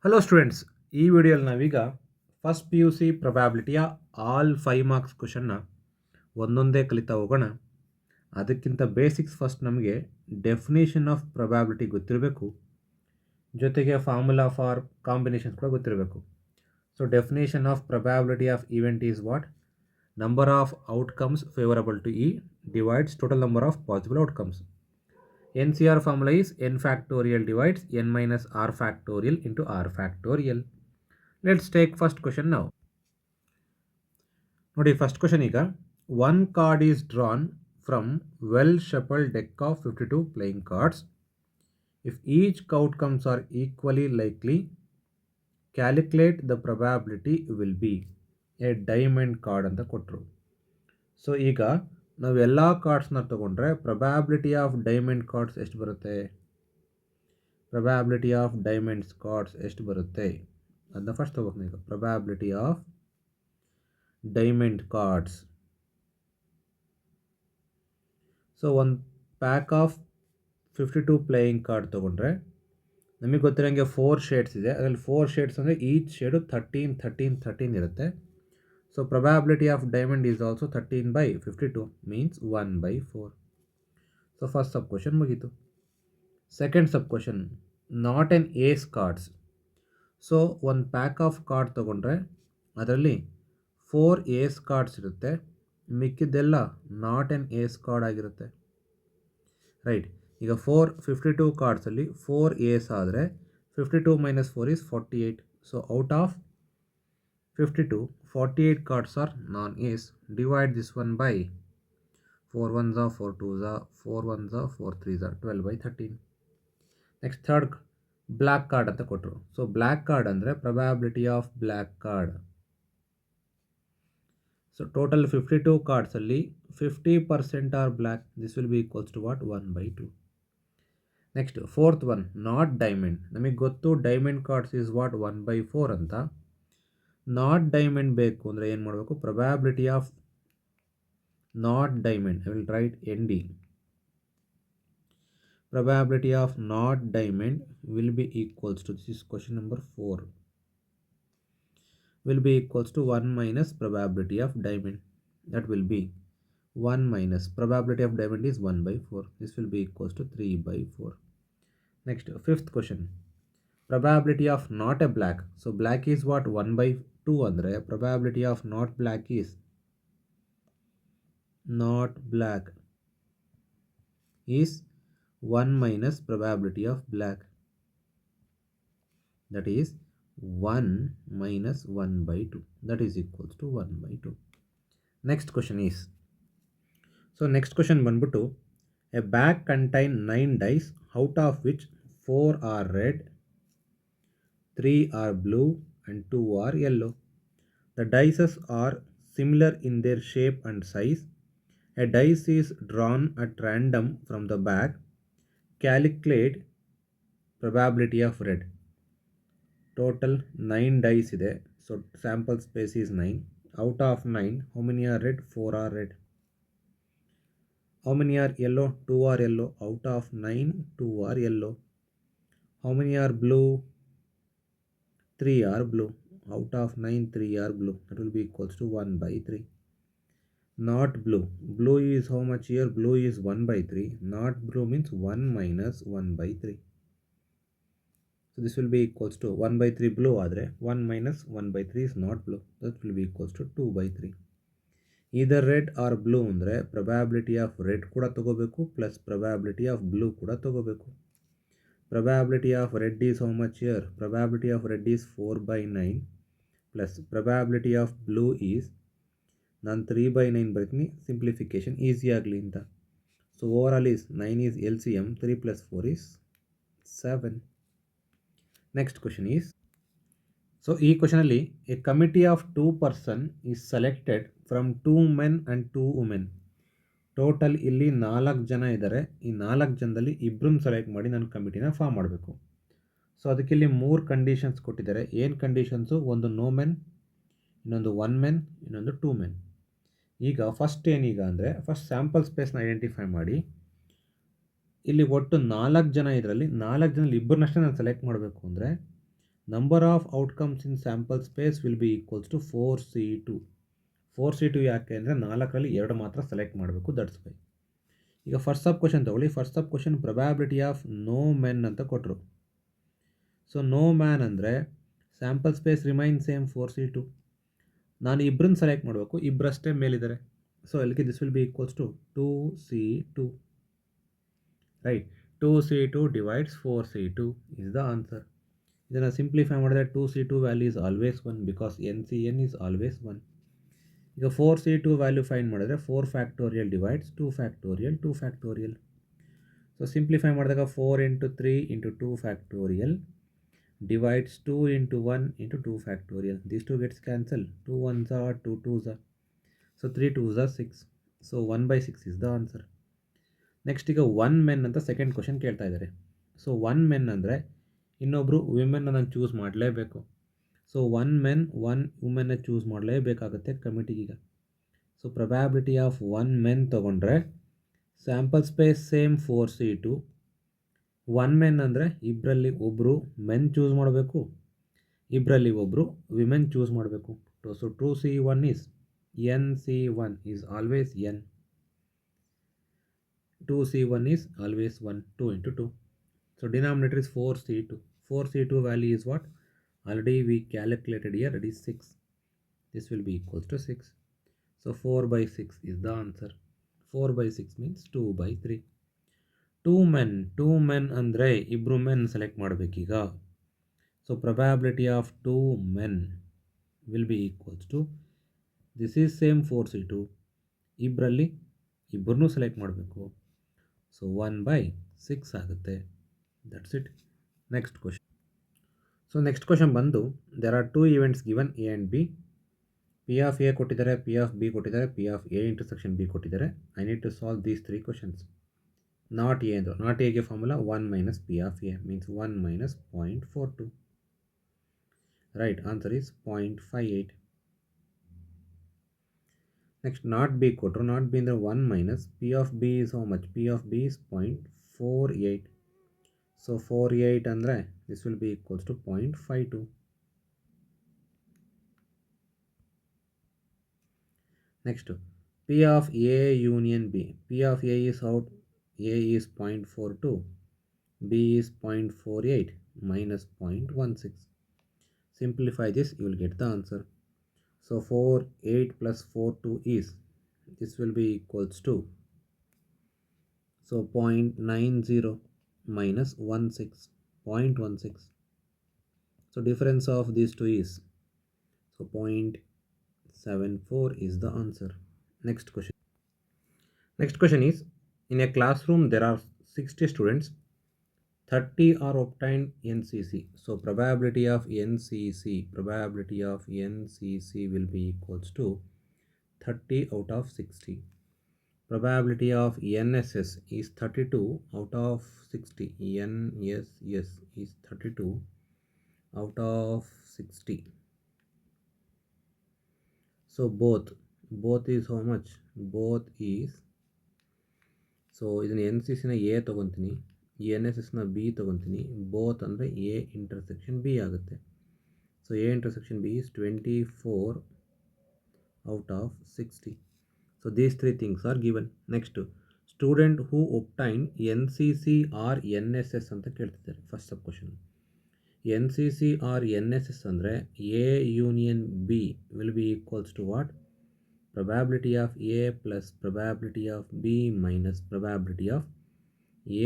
Hello students, ಈ ವಿಡಿಯೋಲಿ ನಾವೀಗ ಫಸ್ಟ್ ಪಿ ಯು ಸಿ ಪ್ರೊಬ್ಯಾಬಿಲಿಟಿಯ ಆಲ್ 5 ಮಾರ್ಕ್ಸ್ ಕ್ವಶನ್ನ ಒಂದೊಂದೇ ಕಲಿತಾ ಹೋಗೋಣ. ಅದಕ್ಕಿಂತ ಬೇಸಿಕ್ಸ್ ಫಸ್ಟ್ ನಮಗೆ ಡೆಫಿನೇಷನ್ ಆಫ್ ಪ್ರೊಬ್ಯಾಬಿಲಿಟಿ ಗೊತ್ತಿರಬೇಕು, ಜೊತೆಗೆ ಫಾರ್ಮುಲಾ ಫಾರ್ ಕಾಂಬಿನೇಷನ್ಸ್ ಕೂಡ ಗೊತ್ತಿರಬೇಕು. So definition of probability of event is what? Number of outcomes favourable to E divides total number of possible outcomes. NCR formula is n factorial divides n minus r factorial into r factorial. Let's take first question now. ನೋಡಿ, first question ಈಗ one card is drawn from well shuffled deck of 52 playing cards. If each outcomes are equally likely, calculate the probability will be a diamond card ಅಂತ ಕೊಟ್ಟರು. So ಈಗ ನಾವು ಎಲ್ಲ ಕಾರ್ಡ್ಸ್ನ ತೊಗೊಂಡ್ರೆ probability of diamond cards ಎಷ್ಟು ಬರುತ್ತೆ? Probability of diamonds cards ಎಷ್ಟು ಬರುತ್ತೆ ಅದನ್ನ ಫಸ್ಟ್ ತೊಗೋಬೇಕು. ಈಗ probability of diamond cards. So ಒಂದು ಪ್ಯಾಕ್ ಆಫ್ 52 ಪ್ಲೇಯಿಂಗ್ ಕಾರ್ಡ್ ತೊಗೊಂಡ್ರೆ ನಮಗೆ ಗೊತ್ತಿರೋಂಗೆ 4 ಶೇಡ್ಸ್ ಇದೆ. ಅದರಲ್ಲಿ 4 ಶೇಡ್ಸ್ ಅಂದರೆ ಈಚ್ ಶೇಡು 13 13 13 ಇರುತ್ತೆ. So probability of diamond is also 13 by 52 means 1 by 4. So first sub question ಮುಗಿತು. Second sub question, not an ace cards. So ಒಂದು pack of card ತೊಗೊಂಡ್ರೆ ಅದರಲ್ಲಿ 4 ಏಸ್ ಕಾರ್ಡ್ಸ್ ಇರುತ್ತೆ, ಮಿಕ್ಕಿದ್ದೆಲ್ಲ ನಾಟ್ ಆನ್ ಏಸ್ ಕಾರ್ಡ್ ಆಗಿರುತ್ತೆ. Right. ಈಗ 52 ಕಾರ್ಡ್ಸಲ್ಲಿ 4 ಏಸ್ ಆದರೆ 52 minus 4 is 48. So out of 52, 48 cards are non-ace. Divide this one by 4 1s are 4 2s are 4 1s are 4 3s are 12 by 13. Next third black card ಅಂತ ಕೊಟ್ಟರು. So black card ಅಂದರೆ probability of black card. So total 52 ಕಾರ್ಡ್ಸಲ್ಲಿ 50% are black. This will be equals to what? 1 by 2. Next fourth one, not diamond. ನಮಗೆ ಗೊತ್ತು diamond cards is what? 1 by 4 ಅಂತ. Not diamond ಬೇಕು ಅಂದರೆ ಏನು ಮಾಡಬೇಕು? Probability of not diamond, I will write ND. Probability of not diamond will be equals to, this is question number 4, will be equals to 1 minus probability of diamond. That will be 1 minus probability of diamond is 1 by 4. This will be equals to 3 by 4. Next fifth question, probability of not a black. So black is what? 1 by 2 ಅಂದರೆ probability of not black is not black is 1 minus probability of black. That is 1 minus 1 by 2. That is equals to 1 by 2. Next question is, so next question ಬಂದ್ಬಿಟ್ಟು, a bag contain 9 dice out of which 4 are red, 3 are blue and 2 are yellow. The dices are similar in their shape and size. A dice is drawn at random from the bag. Calculate probability of red. Total 9 dice ಇದೆ. So sample space is 9. Out of 9, how many are red? 4 are red. How many are yellow? 2 are yellow. Out of 9, 2 are yellow. How many are blue? 3 are blue. Out of 9, 3 are blue. That will be equals to 1 by 3. Not blue. Blue is how much here? Blue is 1 by 3. Not blue means 1 minus 1 by 3. So this will be equals to 1 by 3 blue ಆದರೆ 1 minus 1 by 3 is not blue. That will be equals to 2 by 3. Either red or blue ಅಂದರೆ probability of red ಕೂಡ ತಗೋಬೇಕು plus probability of blue ಕೂಡ ತಗೋಬೇಕು. Probability of red is how much here? Probability of red is 4 by 9 plus probability of blue is, ನಾನು 3 by 9 ಬರ್ತೀನಿ simplification easy ಆಗಲಿ ಅಂತ. So overall is 9 is LCM, 3 plus 4 is 7. Next question is, so ಈ ಕ್ವಶನಲ್ಲಿ a committee of 2 person is selected from 2 men and 2 women. Total ಇಲ್ಲಿ 4 ಜನ ಇದ್ದಾರೆ. ಈ 4 ಜನದಲ್ಲಿ ಇಬ್ಬರನ್ನ ಸೆಲೆಕ್ಟ್ ಮಾಡಿ ನಾನು ಕಮಿಟಿನ ಫಾರ್ಮ್ ಮಾಡಬೇಕು. ಸೊ ಅದಕ್ಕೆ ಇಲ್ಲಿ 3 ಕಂಡೀಷನ್ಸ್ ಕೊಟ್ಟಿದ್ದಾರೆ. ಏನು ಕಂಡೀಷನ್ಸು? ಒಂದು ನೋ ಮೆನ್, ಇನ್ನೊಂದು 1 ಮೆನ್, ಇನ್ನೊಂದು 2 ಮೆನ್. ಈಗ ಫಸ್ಟ್ ಏನೀಗ ಅಂದರೆ ಫಸ್ಟ್ ಸ್ಯಾಂಪಲ್ ಸ್ಪೇಸ್ನ ಐಡೆಂಟಿಫೈ ಮಾಡಿ. ಇಲ್ಲಿ ಒಟ್ಟು 4 ಜನ ಇದರಲ್ಲಿ 4 ಜನದಲ್ಲಿ ಇಬ್ಬರನ್ನಷ್ಟೇ ನಾನು ಸೆಲೆಕ್ಟ್ ಮಾಡಬೇಕು ಅಂದರೆ number of outcomes in sample space will be equals to 4C2. 4C2 ಯಾಕೆ ಅಂದರೆ 4ರಲ್ಲಿ 2 ಮಾತ್ರ ಸೆಲೆಕ್ಟ್ ಮಾಡಬೇಕು, ದಟ್ಸ್ ವೈ. ಈಗ ಫಸ್ಟ್ ಸಬ್ ಕ್ವಶನ್ ತೊಗೊಳ್ಳಿ. First sub question probability of no men ಅಂತ ಕೊಟ್ಟರು. ಸೊ ನೋ ಮ್ಯಾನ್ ಅಂದರೆ sample space remain same 4C2. ನಾನು ಇಬ್ಬರನ್ನ ಸೆಲೆಕ್ಟ್ ಮಾಡಬೇಕು, ಇಬ್ಬರಷ್ಟೇ ಮೇಲಿದ್ದಾರೆ. ಸೊ ಅಲ್ಲಿಗೆ this will be equals to 2C2, right. 2C2 divides 4C2 is the answer. ಇದನ್ನು ಸಿಂಪ್ಲಿಫೈ ಮಾಡಿದ್ರೆ 2C2 value is always 1 because NCN is always 1. ಈಗ 4C2 ವ್ಯಾಲ್ಯೂ ಫೈಂಡ್ ಮಾಡಿದ್ರೆ 4 factorial divides 2 factorial 2 factorial. So simplify ಮಾಡಿದಾಗ 4 into 3 into 2 factorial divides 2 into 1 into 2 factorial. These two gets cancelled. 2 1s are 2 2s are. So 3 2s are 6. So 1/6 is the answer. Next ಈಗ 1 men ಅಂತ second question ಕೇಳ್ತಾ ಇದ್ದಾರೆ. So 1 men ಅಂದರೆ ಇನ್ನೊಬ್ಬರು ವಿಮೆನ್ನ ನಾನು choose ಮಾಡಲೇಬೇಕು. So 1 men 1 ವುಮೆನ್ನ choose ಮಾಡಲೇಬೇಕಾಗುತ್ತೆ ಕಮಿಟಿಗೀಗ. ಸೊ ಪ್ರೊಬ್ಯಾಬಿಲಿಟಿ ಆಫ್ 1 men ತೊಗೊಂಡ್ರೆ sample space same 4C2. 1 men ಅಂದರೆ ಇಬ್ಬರಲ್ಲಿ ಒಬ್ಬರು ಮೆನ್ ಚೂಸ್ ಮಾಡಬೇಕು, ಇಬ್ಬರಲ್ಲಿ ಒಬ್ಬರು ವಿಮೆನ್ ಚೂಸ್ ಮಾಡಬೇಕು. So 2C1 is NC1 is always N. 2C1 is always 1. 2 into 2. So denominator is 4C2. 4C2 value is what? Already we calculated here, it is 6. This will be equals to 6. So 4/6 is the answer. 4/6 means 2/3. 2 men ಅಂದರೆ ಇಬ್ಬರು men select ಮಾಡಬೇಕೀಗ. So probability of 2 men will be equals to, this is same 4C2, ಇಬ್ಬರಲ್ಲಿ ಇಬ್ಬರನ್ನೂ select ಮಾಡಬೇಕು. So 1/6 ಆಗುತ್ತೆ. That's it. Next question. So next question ಬಂದು, there are 2 events given A and B. P of A ಕೊಟ್ಟಿದ್ದಾರೆ, P of B ಕೊಟ್ಟಿದ್ದಾರೆ, P of A intersection B ಕೊಟ್ಟಿದ್ದಾರೆ. I need to solve these 3 questions. Not A ಅಂದರು. Not ಎಗೆ formula 1 minus P of A means 1 minus 0.42. Right answer is 0.58. Next not B ಕೊಟ್ಟರು. Not B ಅಂದರೆ 1 minus P of B is how much? P of B is 0.48. So 48 ಅಂದರೆ this will be equals to 0.52. Next P of A union B. P of A is out. A is 0.42, B is 0.48 minus 0.16. Simplify this, you will get the answer. So 48 plus 42 is, this will be equals to, so 0.90 minus 16, 0.16. So difference of these two is, so 0.74 is the answer. Next question. Next question is, in a classroom there are 60 students, 30 are obtained NCC. So probability of NCC will be equals to 30 out of 60. Probability of NSS is 32 out of 60. NSS is 32 out of 60. So both is how much? Both is, so ಇದನ್ನು NCCನ A ತೊಗೊತೀನಿ, NSSನ B ತೊಗೊತೀನಿ. Both ಅಂದರೆ A intersection B ಆಗುತ್ತೆ. So A intersection B is 24 out of 60. So these 3 things are given. Next student who obtain NCC or NSS ಅಂತ ಕೇಳ್ತಿದ್ದಾರೆ. First sub question. NCC or NSS ಅಂದರೆ A union B will be equals to what? Probability of A plus probability of B minus probability of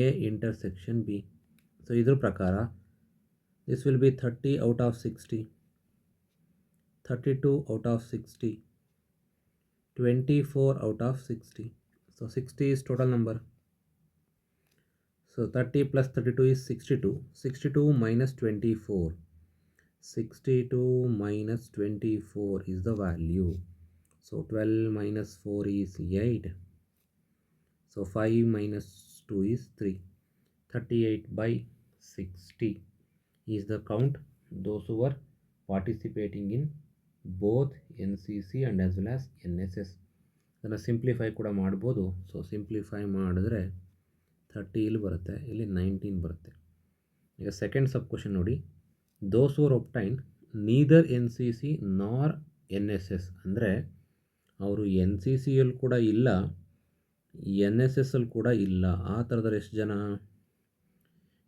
A intersection B. So idr prakara this will be 30 out of 60, 32 out of 60, 24 out of 60. So 60 is total number. So 30 plus 32 is 62. 62 minus 24. 62 minus 24 is the value. So 12 minus 4 is 8. So 5 minus 2 is 3. 38/60 is the count. Those who were participating in both NCC and as well as NSS. ಅದನ್ನು simplify ಕೂಡ ಮಾಡ್ಬೋದು. So simplify ಮಾಡಿದ್ರೆ 30 ಇಲ್ಲಿ ಬರುತ್ತೆ, ಇಲ್ಲಿ 19 ಬರುತ್ತೆ. ಈಗ second sub question ನೋಡಿ. Those who obtain neither N C C nor N S S, ಅಂದರೆ ಅವರು ಎನ್ ಸಿ ಸಿಯಲ್ಲಿ ಕೂಡ ಇಲ್ಲ, ಎನ್ ಎಸ್ ಎಸ್ ಅಲ್ಲಿ ಕೂಡ ಇಲ್ಲ, ಆ ಥರದವ್ರು ಎಷ್ಟು ಜನ?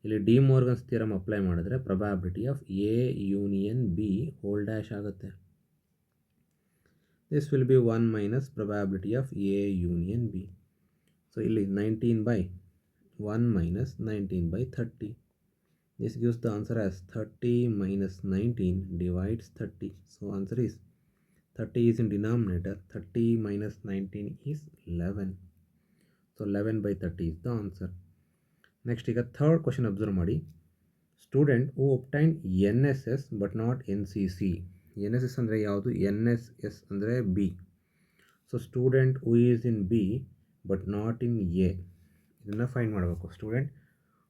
ಇಲ್ಲಿ ಡಿ ಮೋರ್ಗನ್ಸ್ ಥಿಯರಮ್ ಅಪ್ಲೈ ಮಾಡಿದ್ರೆ probability of A union B whole dash ಆಗುತ್ತೆ. This will be 1 minus probability of A union B. So ಇಲ್ಲಿ 19/1 minus 19/30. This gives the answer as 30 minus 19 divides 30. So answer is 30 is in denominator, 30 minus 19 is 11. So 11/30 is the answer. Next ಈಗ third question observe ಮಾಡಿ. Student who obtain N S S but not N C C. N S S ಅಂದರೆ ಯಾವುದು? N S S ಅಂದರೆ B. So student who is in B but not in A, ಇದನ್ನು find ಮಾಡಬೇಕು. Student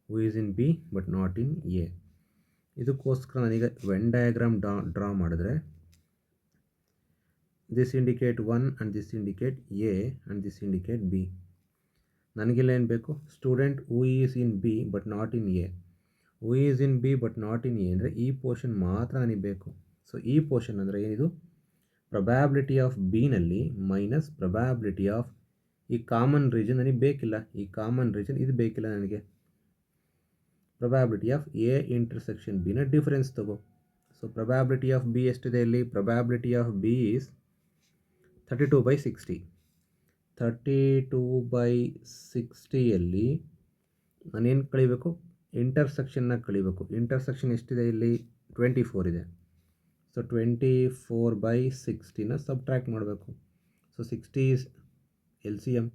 who is in B but not in A. ಇದಕ್ಕೋಸ್ಕರ ನಾನೀಗ Venn diagram draw ಮಾಡಿದ್ರೆ this indicate 1 and this indicate A and this indicate B. ನನಗೆಲ್ಲ ಏನು ಬೇಕು? Student who is in B but not in A. Who is in B but not in A ಅಂದರೆ ಈ portion ಮಾತ್ರ ನನಗೆ ಬೇಕು. So ಈ ಪೋರ್ಷನ್ ಅಂದರೆ ಏನಿದು? ಪ್ರೊಬ್ಯಾಬಿಲಿಟಿ ಆಫ್ ಬಿನಲ್ಲಿ ಮೈನಸ್ ಪ್ರೊಬ್ಯಾಬಿಲಿಟಿ ಆಫ್ ಈ ಕಾಮನ್ ರೀಜನ್ ನನಗೆ ಬೇಕಿಲ್ಲ, ಈ ಕಾಮನ್ ರೀಜನ್ ಇದು ಬೇಕಿಲ್ಲ ನನಗೆ. ಪ್ರೊಬ್ಯಾಬಿಲಿಟಿ ಆಫ್ ಎ ಇಂಟರ್ಸೆಕ್ಷನ್ ಬಿನ ಡಿಫರೆನ್ಸ್ ತಗೋ. ಸೊ ಪ್ರೊಬ್ಯಾಬಿಲಿಟಿ ಆಫ್ ಬಿ ಎಷ್ಟಿದೆ ಇಲ್ಲಿ? Probability of B is 32/60. 32/60ಯಲ್ಲಿ ನಾನೇನು ಕಳಿಬೇಕು? ಇಂಟರ್ಸೆಕ್ಷನ್ನ ಕಳಿಬೇಕು. ಇಂಟರ್ಸೆಕ್ಷನ್ ಎಷ್ಟಿದೆ ಇಲ್ಲಿ? 24 ಇದೆ. ಸೊ 24/60ನ ಸಬ್ಟ್ರ್ಯಾಕ್ಟ್ ಮಾಡಬೇಕು. So 60 is L C M.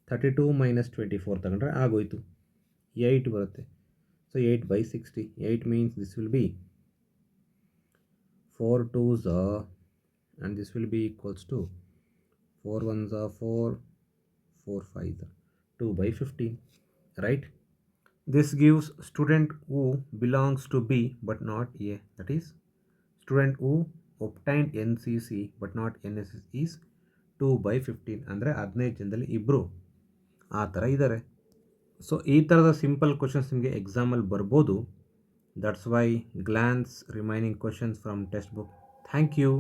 32 minus 24 ತಗೊಂಡ್ರೆ ಆಗೋಯ್ತು, 8 ಬರುತ್ತೆ. So 8/60. 8 means this will be 4 2s and this will be equals to 4 1s 4, 4 5s 2/15, right? This gives student who belongs to B but not A, that is student who obtained NCC but not NSS is 2/15. ಅಂದರೆ 15 ಜನದಲ್ಲಿ ಇಬ್ಬರು ಆ ಥರ ಇದ್ದಾರೆ. So ಈ ಥರದ simple questions ನಿಮಗೆ ಎಕ್ಸಾಮಲ್ಲಿ ಬರ್ಬೋದು. That's why glance remaining questions from textbook. Thank you.